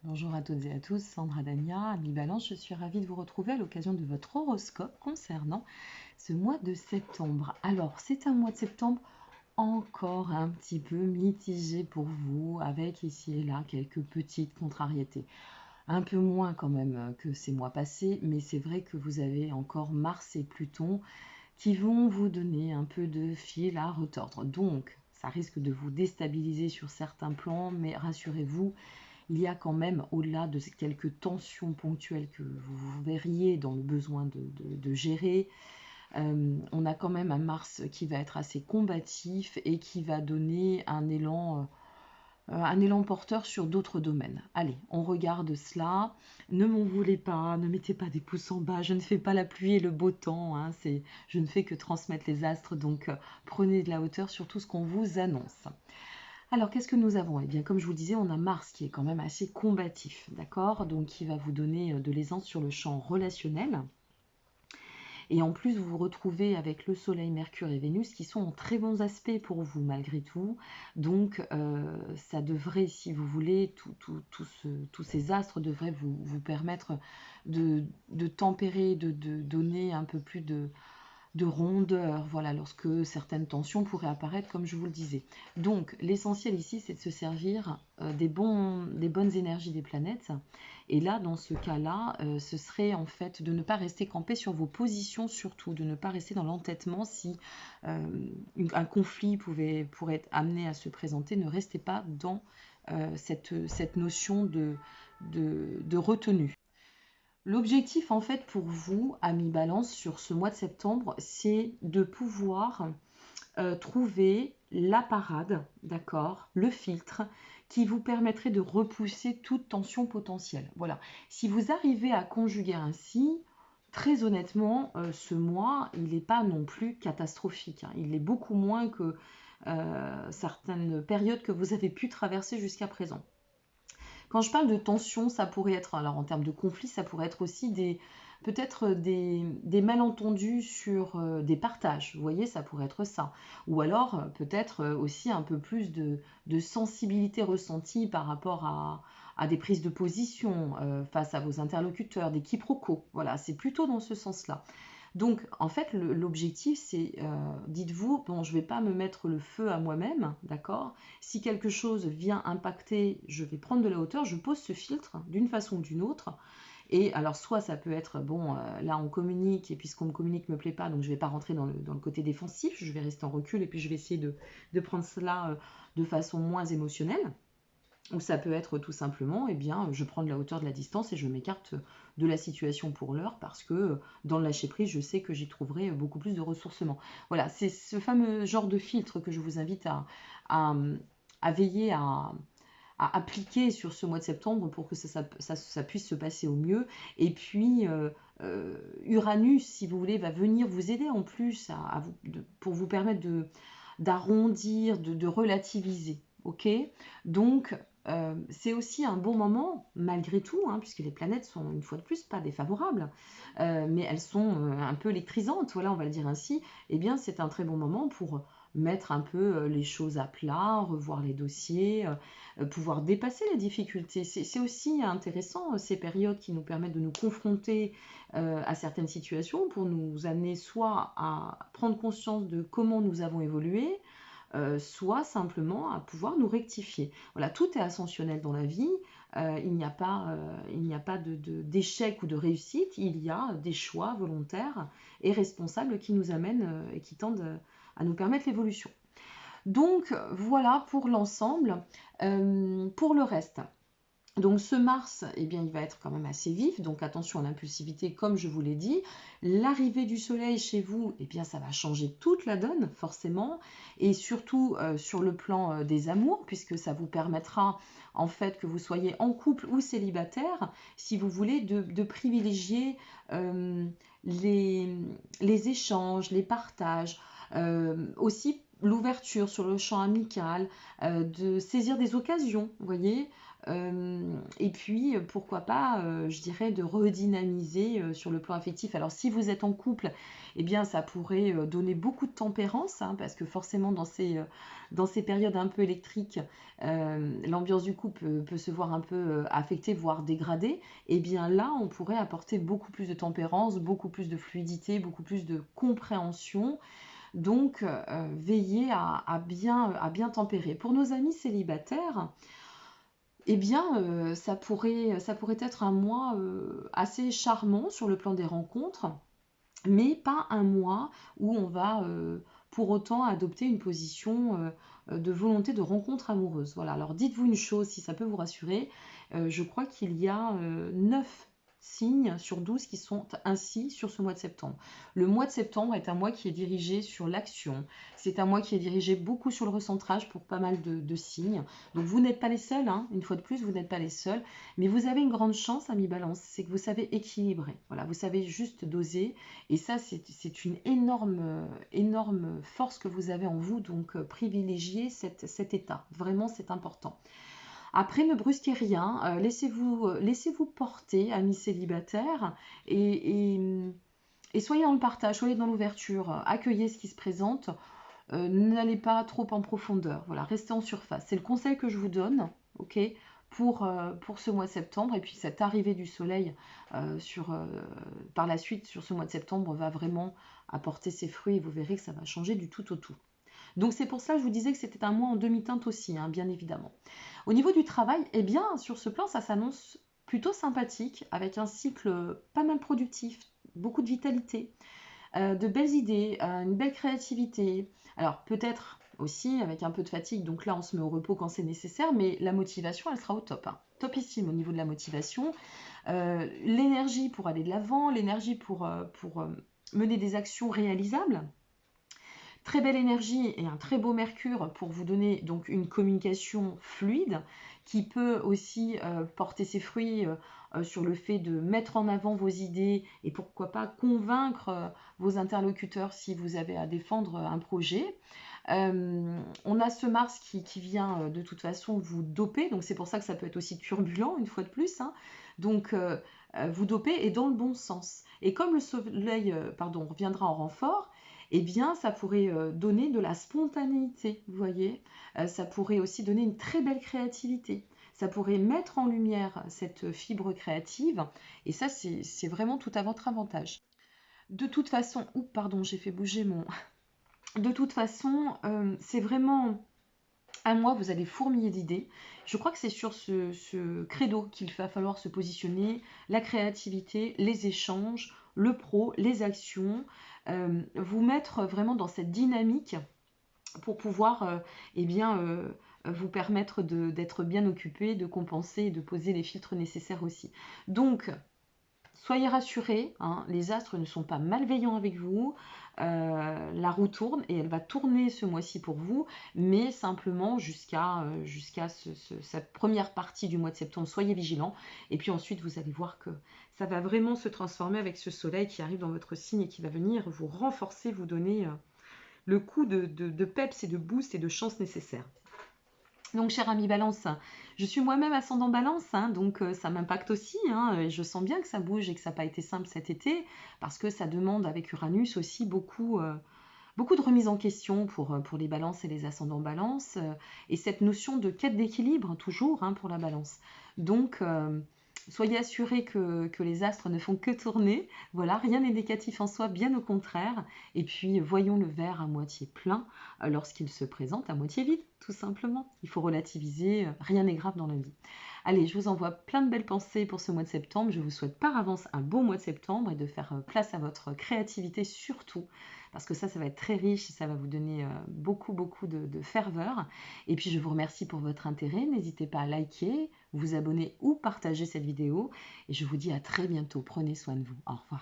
Bonjour à toutes et à tous, Sandra Dania, Ami Balance, je suis ravie de vous retrouver à l'occasion de votre horoscope concernant ce mois de septembre. Alors, c'est un mois de septembre encore un petit peu mitigé pour vous, avec ici et là quelques petites contrariétés. Un peu moins quand même que ces mois passés, mais c'est vrai que vous avez encore Mars et Pluton qui vont vous donner un peu de fil à retordre. Donc, ça risque de vous déstabiliser sur certains plans, mais rassurez-vous, il y a quand même, au-delà de quelques tensions ponctuelles que vous verriez dans le besoin de gérer, on a quand même un Mars qui va être assez combatif et qui va donner un élan porteur sur d'autres domaines. Allez, on regarde cela. Ne m'en voulez pas, ne mettez pas des pouces en bas. Je ne fais pas la pluie et le beau temps. Hein, je ne fais que transmettre les astres. Donc, prenez de la hauteur sur tout ce qu'on vous annonce. Alors, qu'est-ce que nous avons? Eh bien, comme je vous disais, on a Mars qui est quand même assez combatif, d'accord? Donc, qui va vous donner de l'aisance sur le champ relationnel. Et en plus, vous vous retrouvez avec le Soleil, Mercure et Vénus qui sont en très bons aspects pour vous malgré tout. Donc, ça devrait, si vous voulez, tous ces astres devraient vous permettre de tempérer, de donner un peu plus de rondeur, voilà, lorsque certaines tensions pourraient apparaître, comme je vous le disais. Donc, l'essentiel ici, c'est de se servir des bonnes énergies des planètes. Et là, dans ce cas-là, ce serait en fait de ne pas rester campé sur vos positions, surtout, de ne pas rester dans l'entêtement si un conflit pourrait être amené à se présenter. Ne restez pas dans cette notion de retenue. L'objectif en fait pour vous, amis Balance, sur ce mois de septembre, c'est de pouvoir trouver la parade, d'accord, le filtre qui vous permettrait de repousser toute tension potentielle. Voilà. Si vous arrivez à conjuguer ainsi, très honnêtement, ce mois, il n'est pas non plus catastrophique. Hein. Il est beaucoup moins que certaines périodes que vous avez pu traverser jusqu'à présent. Quand je parle de tension, ça pourrait être, alors en termes de conflit, ça pourrait être aussi peut-être des malentendus sur des partages. Vous voyez, ça pourrait être ça. Ou alors peut-être aussi un peu plus de sensibilité ressentie par rapport à des prises de position face à vos interlocuteurs, des quiproquos. Voilà, c'est plutôt dans ce sens-là. Donc, en fait, l'objectif, c'est, dites-vous, bon, je ne vais pas me mettre le feu à moi-même, d'accord? Si quelque chose vient impacter, je vais prendre de la hauteur, je pose ce filtre d'une façon ou d'une autre. Et alors, soit ça peut être, bon, là, on communique, et puis ce qu'on me communique ne me plaît pas, donc je ne vais pas rentrer dans le côté défensif, je vais rester en recul, et puis je vais essayer de prendre cela de façon moins émotionnelle. Ou ça peut être tout simplement, eh bien, je prends de la hauteur, de la distance et je m'écarte de la situation pour l'heure parce que dans le lâcher-prise, je sais que j'y trouverai beaucoup plus de ressourcement. Voilà, c'est ce fameux genre de filtre que je vous invite à, à veiller à appliquer sur ce mois de septembre pour que ça puisse se passer au mieux. Et puis, Uranus, si vous voulez, va venir vous aider en plus pour vous permettre d'arrondir, de relativiser. Ok? Donc, c'est aussi un bon moment, malgré tout, hein, puisque les planètes sont une fois de plus pas défavorables, mais elles sont un peu électrisantes, voilà, on va le dire ainsi. Eh bien, c'est un très bon moment pour mettre un peu les choses à plat, revoir les dossiers, pouvoir dépasser les difficultés. C'est aussi intéressant, ces périodes qui nous permettent de nous confronter à certaines situations pour nous amener soit à prendre conscience de comment nous avons évolué, soit simplement à pouvoir nous rectifier. Voilà, tout est ascensionnel dans la vie. Il n'y a pas d'échec ou de réussite. Il y a des choix volontaires et responsables qui nous amènent et qui tendent à nous permettre l'évolution. Donc voilà pour l'ensemble. Pour le reste, donc ce Mars, eh bien, il va être quand même assez vif, donc attention à l'impulsivité comme je vous l'ai dit. L'arrivée du Soleil chez vous, eh bien, ça va changer toute la donne forcément, et surtout sur le plan des amours, puisque ça vous permettra en fait que vous soyez en couple ou célibataire, si vous voulez, de privilégier euh, les, les échanges, les partages, aussi l'ouverture sur le champ amical, de saisir des occasions, vous voyez, Et puis, pourquoi pas, je dirais, de redynamiser sur le plan affectif. Alors, si vous êtes en couple, eh bien, ça pourrait donner beaucoup de tempérance, hein, parce que forcément, dans ces périodes un peu électriques, l'ambiance du couple peut se voir un peu affectée, voire dégradée. Eh bien, là, on pourrait apporter beaucoup plus de tempérance, beaucoup plus de fluidité, beaucoup plus de compréhension. Donc, veillez à bien tempérer. Pour nos amis célibataires, eh bien, ça pourrait être un mois assez charmant sur le plan des rencontres, mais pas un mois où on va pour autant adopter une position de volonté de rencontre amoureuse. Voilà, alors dites-vous une chose, si ça peut vous rassurer, je crois qu'il y a 9 signes sur 12 qui sont ainsi sur ce mois de septembre. Le mois de septembre est un mois qui est dirigé sur l'action, c'est un mois qui est dirigé beaucoup sur le recentrage pour pas mal de signes. Donc vous n'êtes pas les seuls, hein, une fois de plus, vous n'êtes pas les seuls, mais vous avez une grande chance, ami Balance, c'est que vous savez équilibrer. Voilà, vous savez juste doser, et ça, c'est une énorme force que vous avez en vous, donc privilégiez cet état. Vraiment, c'est important. Après, ne brusquez rien, laissez-vous porter, amis célibataires, et soyez dans le partage, soyez dans l'ouverture, accueillez ce qui se présente, n'allez pas trop en profondeur, voilà, restez en surface. C'est le conseil que je vous donne, ok, pour ce mois de septembre. Et puis cette arrivée du soleil par la suite sur ce mois de septembre va vraiment apporter ses fruits et vous verrez que ça va changer du tout au tout. Donc c'est pour ça que je vous disais que c'était un mois en demi-teinte aussi, hein, bien évidemment. Au niveau du travail, eh bien sur ce plan, ça s'annonce plutôt sympathique, avec un cycle pas mal productif, beaucoup de vitalité, de belles idées, une belle créativité. Alors peut-être aussi avec un peu de fatigue, donc là on se met au repos quand c'est nécessaire, mais la motivation elle sera au top, hein. Topissime au niveau de la motivation. L'énergie pour aller de l'avant, l'énergie pour mener des actions réalisables. Très belle énergie et un très beau Mercure pour vous donner donc une communication fluide qui peut aussi porter ses fruits sur le fait de mettre en avant vos idées et pourquoi pas convaincre vos interlocuteurs si vous avez à défendre un projet. On a ce Mars qui vient de toute façon vous doper, donc c'est pour ça que ça peut être aussi turbulent une fois de plus, hein. Donc vous doper et dans le bon sens. Et comme le soleil reviendra en renfort, eh bien, ça pourrait donner de la spontanéité, vous voyez. Ça pourrait aussi donner une très belle créativité. Ça pourrait mettre en lumière cette fibre créative. Et ça, c'est vraiment tout à votre avantage. De toute façon, pardon, j'ai fait bouger mon... De toute façon, c'est vraiment un mois, vous allez fourmiller d'idées. Je crois que c'est sur ce credo qu'il va falloir se positionner, la créativité, les échanges, le pro, les actions, vous mettre vraiment dans cette dynamique pour pouvoir vous permettre d'être bien occupé, de compenser et de poser les filtres nécessaires aussi. Donc, soyez rassurés, hein, les astres ne sont pas malveillants avec vous, la roue tourne et elle va tourner ce mois-ci pour vous, mais simplement jusqu'à cette première partie du mois de septembre, soyez vigilants, et puis ensuite vous allez voir que ça va vraiment se transformer avec ce soleil qui arrive dans votre signe et qui va venir vous renforcer, vous donner le coup de peps et de boost et de chance nécessaire. Donc, cher ami Balance, je suis moi-même ascendant Balance, hein, donc ça m'impacte aussi, hein, et je sens bien que ça bouge et que ça n'a pas été simple cet été, parce que ça demande avec Uranus aussi beaucoup de remise en question pour les balances et les ascendants balance, et cette notion de quête d'équilibre, toujours, hein, pour la balance. Donc, soyez assurés que les astres ne font que tourner. Voilà, rien n'est négatif en soi, bien au contraire. Et puis, voyons le verre à moitié plein lorsqu'il se présente à moitié vide, tout simplement. Il faut relativiser, rien n'est grave dans la vie. Allez, je vous envoie plein de belles pensées pour ce mois de septembre. Je vous souhaite par avance un beau mois de septembre et de faire place à votre créativité surtout, parce que ça va être très riche et ça va vous donner beaucoup de ferveur. Et puis je vous remercie pour votre intérêt. N'hésitez pas à liker, vous abonner ou partager cette vidéo. Et je vous dis à très bientôt. Prenez soin de vous. Au revoir.